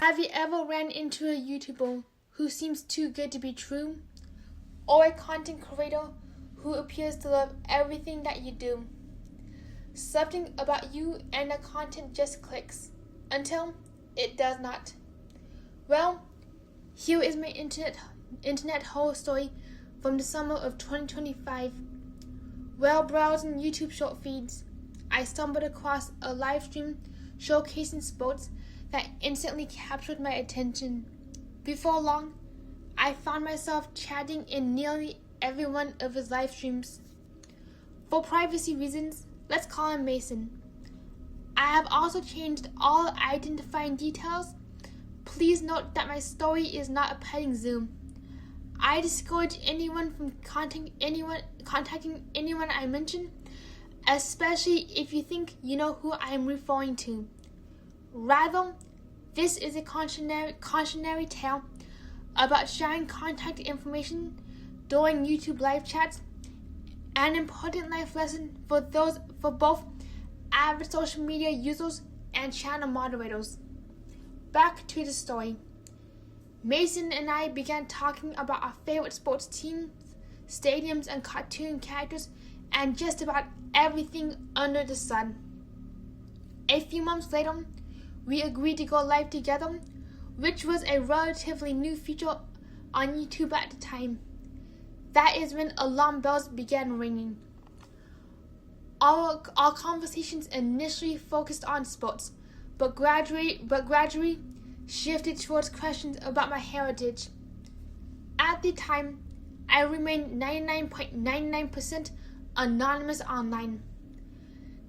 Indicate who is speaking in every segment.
Speaker 1: Have you ever ran into a YouTuber who seems too good to be true? Or a content creator who appears to love everything that you do? Something about you and the content just clicks, until it does not. Well, here is my internet horror story from the summer of 2025. While browsing YouTube short feeds, I stumbled across a live stream showcasing sports that instantly captured my attention. Before long, I found myself chatting in nearly every one of his live streams. For privacy reasons, let's call him Mason. I have also changed all identifying details. Please note that my story is not a petting zoo. I discourage anyone from contacting anyone I mention, especially if you think you know who I am referring to. Rather, this is a cautionary tale about sharing contact information during YouTube live chats, an important life lesson for both avid social media users and channel moderators. Back to the story. Mason and I began talking about our favorite sports teams, stadiums, and cartoon characters, and just about everything under the sun. A few months later, we agreed to go live together, which was a relatively new feature on YouTube at the time. That is when alarm bells began ringing. Our conversations initially focused on sports, but gradually shifted towards questions about my heritage. At the time, I remained 99.99% anonymous online.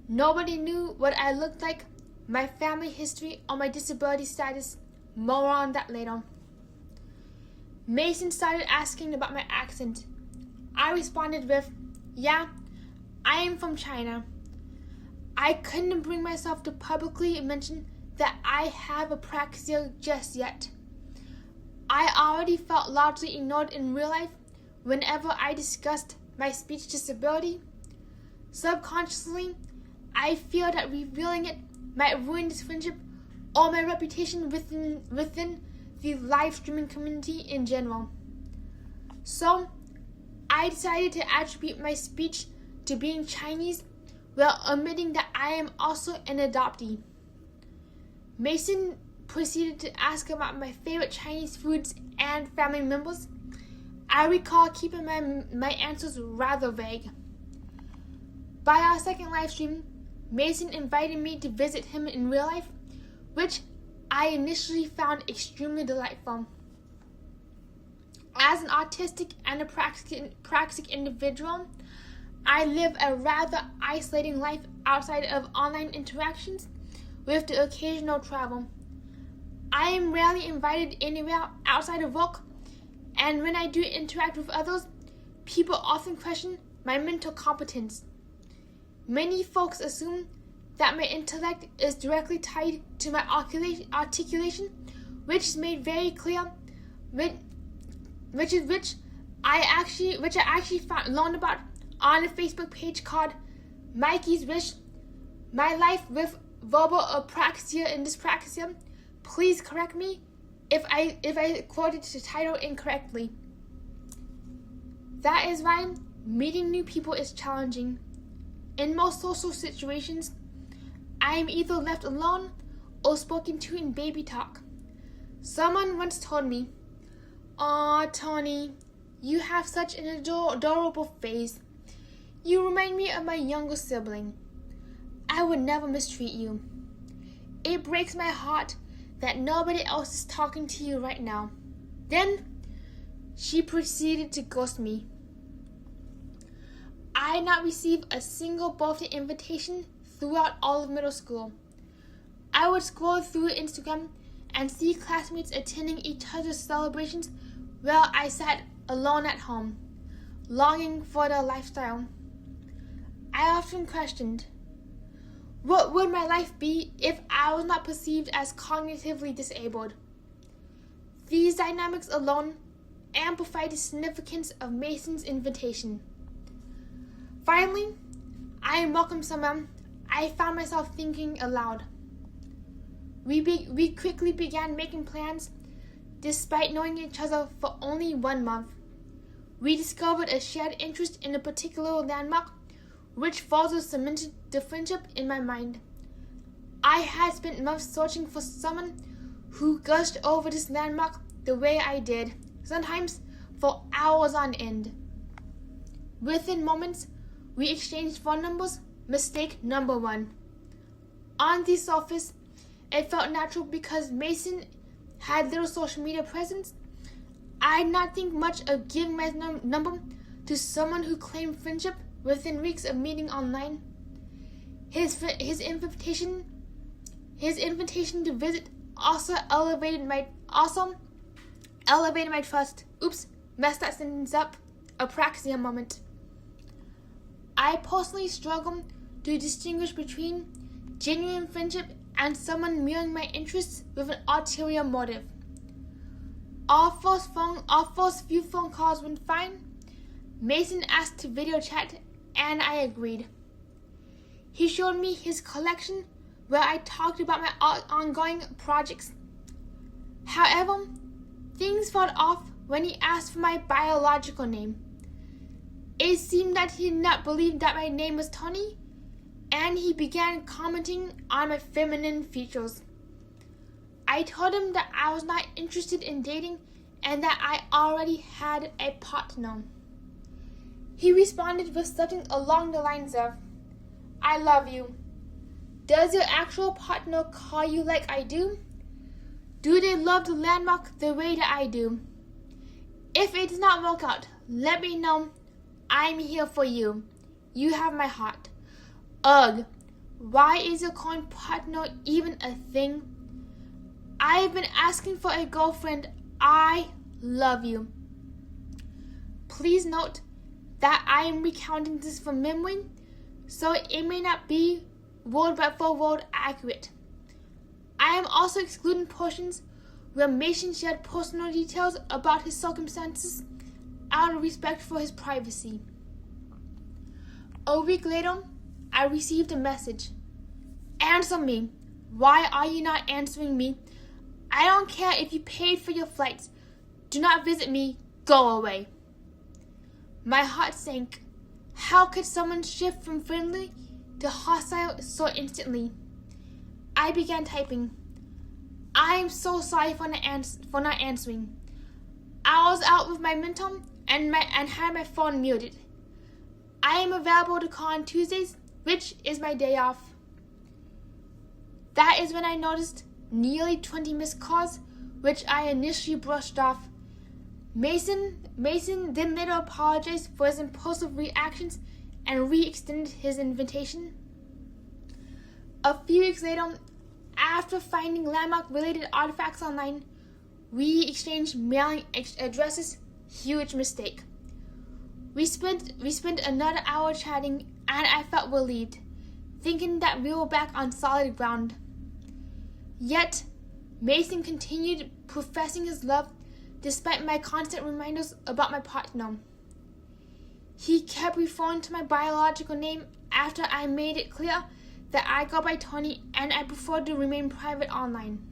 Speaker 1: Nobody knew what I looked like, my family history, or my disability status. More on that later. Mason started asking about my accent. I responded with, "Yeah, I am from China." I couldn't bring myself to publicly mention that I have Apraxia just yet. I already felt largely ignored in real life whenever I discussed my speech disability. Subconsciously, I fear that revealing it might ruin this friendship or my reputation within the live streaming community in general. So, I decided to attribute my speech to being Chinese while admitting that I am also an adoptee. Mason proceeded to ask about my favorite Chinese foods and family members. I recall keeping my answers rather vague. By our second live stream, Mason invited me to visit him in real life, which I initially found extremely delightful. As an autistic and apraxic individual, I live a rather isolating life outside of online interactions with the occasional travel. I am rarely invited anywhere outside of work, and when I do interact with others, people often question my mental competence. Many folks assume that my intellect is directly tied to my articulation, which is made very clear, which I actually learned about on a Facebook page called Mikey's Wish, My Life with Verbal Apraxia and Dyspraxia. Please correct me if I quoted the title incorrectly. That is why meeting new people is challenging. In most social situations, I am either left alone or spoken to in baby talk. Someone once told me, "Aw, Tony, you have such an adorable face. You remind me of my younger sibling. I would never mistreat you. It breaks my heart that nobody else is talking to you right now." Then, she proceeded to ghost me. I did not receive a single birthday invitation throughout all of middle school. I would scroll through Instagram and see classmates attending each other's celebrations while I sat alone at home, longing for their lifestyle. I often questioned, what would my life be if I was not perceived as cognitively disabled? These dynamics alone amplify the significance of Mason's invitation. Finally, I welcomed someone. I found myself thinking aloud, We quickly began making plans, despite knowing each other for only 1 month. We discovered a shared interest in a particular landmark, which further cemented the friendship in my mind. I had spent months searching for someone who gushed over this landmark the way I did, sometimes for hours on end. Within moments, we exchanged phone numbers. Mistake number 1. On the surface, it felt natural because Mason had little social media presence. I did not think much of giving my number to someone who claimed friendship within weeks of meeting online. His invitation to visit also elevated my trust. Oops, messed that sentence up. Apraxia moment. I personally struggle to distinguish between genuine friendship and someone mirroring my interests with an ulterior motive. Our first few phone calls went fine. Mason asked to video chat, and I agreed. He showed me his collection where I talked about my ongoing projects. However, things fell off when he asked for my biological name. It seemed that he did not believe that my name was Tony, and he began commenting on my feminine features. I told him that I was not interested in dating and that I already had a partner. He responded with something along the lines of, "I love you. Does your actual partner call you like I do? Do they love the landmark the way that I do? If it does not work out, let me know. I'm here for you. You have my heart. Ugh, why is your current partner even a thing? I've been asking for a girlfriend. I love you." Please note that I am recounting this from memory, so it may not be word for word accurate. I am also excluding portions where Mason shared personal details about his circumstances out of respect for his privacy. A week later, I received a message. "Answer me. Why are you not answering me? I don't care if you paid for your flights. Do not visit me. Go away." My heart sank. How could someone shift from friendly to hostile so instantly? I began typing. "I am so sorry for not answering. I was out with my mentor and had my phone muted. I am available to call on Tuesdays, which is my day off." That is when I noticed nearly 20 missed calls, which I initially brushed off. Mason then later apologized for his impulsive reactions and re-extended his invitation. A few weeks later, after finding landmark-related artifacts online, we exchanged mailing addresses. Huge mistake. We spent another hour chatting, and I felt relieved, thinking that we were back on solid ground. Yet, Mason continued professing his love despite my constant reminders about my partner. He kept referring to my biological name after I made it clear that I go by Tony and I prefer to remain private online.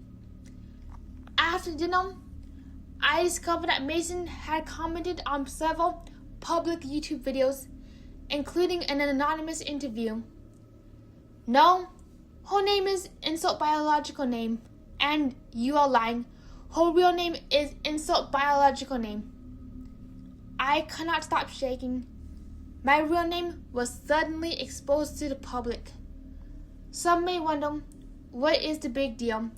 Speaker 1: After dinner, I discovered that Mason had commented on several public YouTube videos, including an anonymous interview. "No, her name is insert biological name, and you are lying. Her real name is insert biological name." I could not stop shaking. My real name was suddenly exposed to the public. Some may wonder, what is the big deal?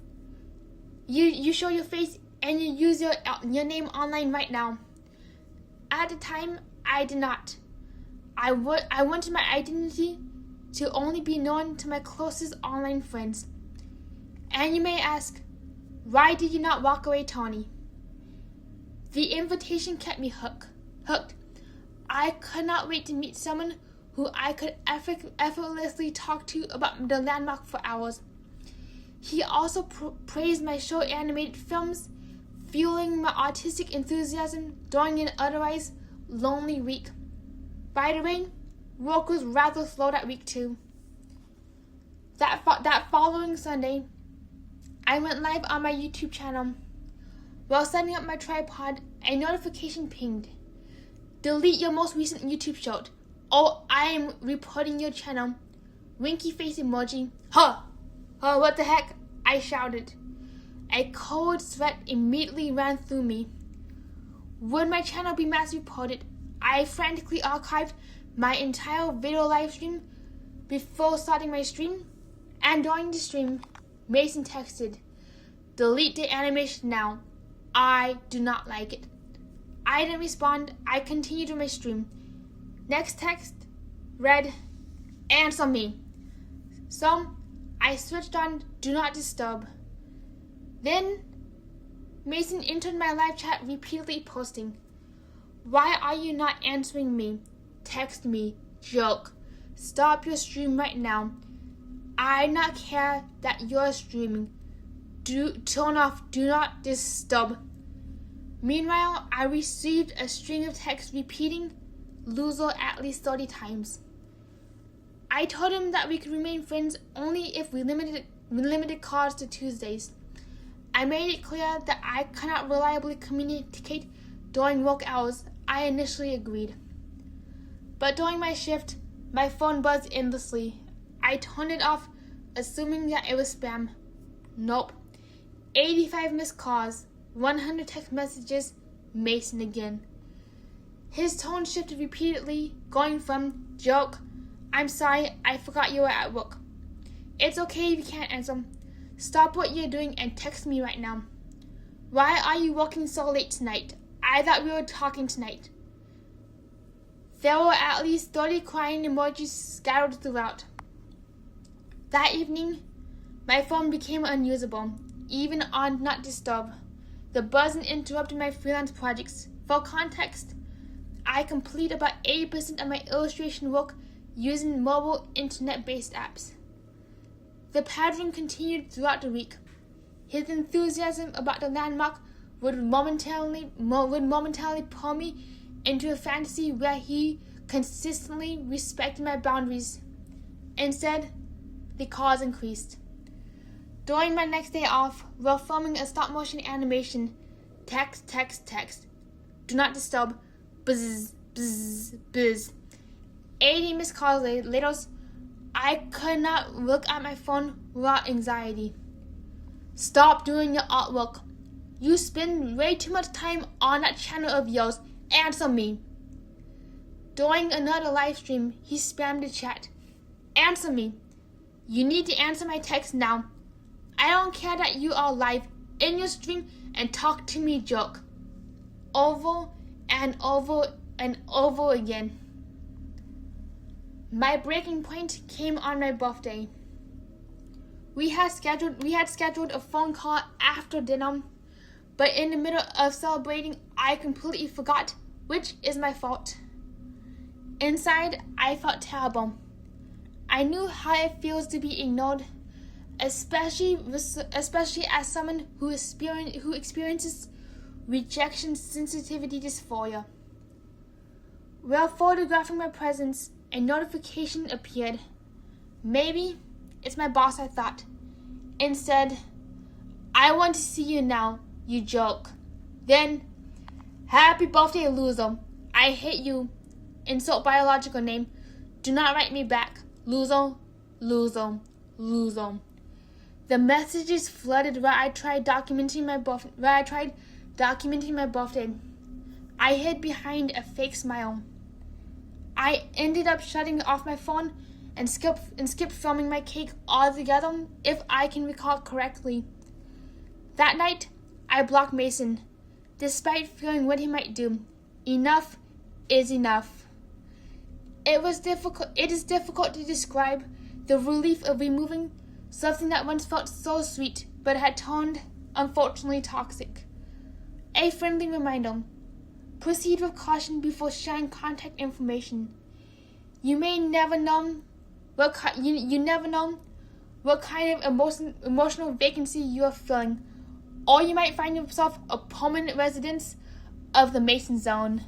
Speaker 1: You show your face and you use your name online right now. At the time, I did not. I wanted my identity to only be known to my closest online friends. And you may ask, why did you not walk away, Tony? The invitation kept me hooked. I could not wait to meet someone who I could effortlessly talk to about the landmark for hours. He also praised my short animated films, fueling my artistic enthusiasm during an otherwise lonely week. By the way, work was rather slow that week too. That following Sunday, I went live on my YouTube channel. While setting up my tripod, a notification pinged. Delete your most recent YouTube short, or I am reporting your channel. Winky face emoji. Huh! Oh, what the heck? I shouted. A cold sweat immediately ran through me. Would my channel be mass reported? I frantically archived my entire video live stream before starting my stream, and during the stream, Mason texted, "Delete the animation now. I do not like it." I didn't respond. I continued with my stream. Next text read, "Answer me." So I switched on Do Not Disturb. Then Mason entered my live chat repeatedly posting, "Why are you not answering me? Text me. Joke. Stop your stream right now. I do not care that you're streaming. Turn off Do Not Disturb." Meanwhile, I received a string of texts repeating "loser" at least 30 times. I told him that we could remain friends only if we limited calls to Tuesdays. I made it clear that I cannot reliably communicate during work hours. I initially agreed. But during my shift, my phone buzzed endlessly. I turned it off, assuming that it was spam. Nope. 85 missed calls, 100 text messages, Mason again. His tone shifted repeatedly, going from "Joke, I'm sorry, I forgot you were at work. It's okay if you can't answer. Stop what you're doing and text me right now. Why are you working so late tonight? I thought we were talking tonight." There were at least 30 crying emojis scattered throughout. That evening, my phone became unusable, even on Do Not Disturb. The buzzing interrupted my freelance projects. For context, I complete about 80% of my illustration work using mobile internet-based apps. The pattern continued throughout the week. His enthusiasm about the landmark would momentarily pull me into a fantasy where he consistently respected my boundaries. Instead, the calls increased. During my next day off, while filming a stop-motion animation, text, Do Not Disturb, buzz, buzz, buzz. 80 missed calls later, I could not look at my phone without anxiety. "Stop doing your artwork. You spend way too much time on that channel of yours. Answer me." During another live stream, he spammed the chat. "Answer me. You need to answer my text now. I don't care that you are live in your stream and talk to me, joke." Over and over and over again. My breaking point came on my birthday. We had scheduled a phone call after dinner, but in the middle of celebrating, I completely forgot, which is my fault. Inside, I felt terrible. I knew how it feels to be ignored, especially as someone who experiences rejection sensitivity dysphoria. While photographing my presence, a notification appeared. Maybe it's my boss, I thought. Instead, "I want to see you now, you joke." Then, "Happy birthday, loser. I hate you. Insult biological name. Do not write me back. Loser, loser, loser." The messages flooded where I tried documenting my birthday. I hid behind a fake smile. I ended up shutting off my phone and skipped filming my cake altogether, if I can recall correctly. That night, I blocked Mason, despite fearing what he might do. Enough is enough. It is difficult to describe the relief of removing something that once felt so sweet, but had turned, unfortunately, toxic. A friendly reminder: proceed with caution before sharing contact information. You never know what kind of emotional vacancy you are feeling, or you might find yourself a permanent resident of the Mason Zone.